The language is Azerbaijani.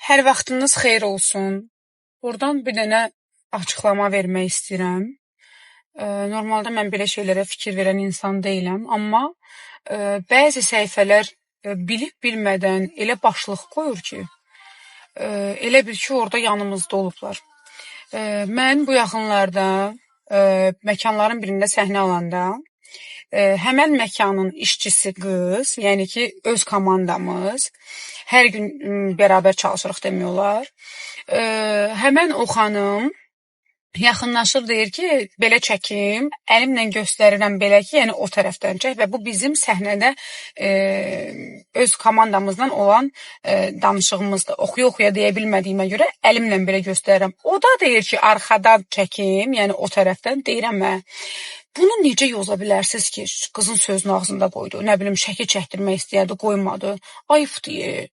Hər vaxtınız xeyir olsun. Buradan bir dənə açıqlama vermək istəyirəm. Normalda mən belə şeylərə fikir verən insan deyiləm, amma bəzi səhifələr bilib-bilmədən elə başlıq qoyur ki, elə bil ki, orada yanımızda olublar. Mən bu yaxınlarda məkanların birində səhnə alanda həmən məkanın işçisi qız, yəni ki, öz komandamız, hər gün bərabər çalışırıq demək olar. Həmən o xanım yaxınlaşır, deyir ki, belə çəkim, əlimlə göstərirəm belə ki, yəni o tərəfdən çək və bu bizim səhnədə öz komandamızdan olan danışığımızdır. Oxuya-oxuya deyə bilmədiyimə görə əlimlə belə göstərirəm. O da deyir ki, arxadan çəkim, yəni o tərəfdən deyirəm mən. Bunu necə yoza bilərsiniz ki, qızın sözünü ağzında qoydu, nə bilim, şəkil çəkdirmək istəyərdi, qoymadı. Ayıbdır.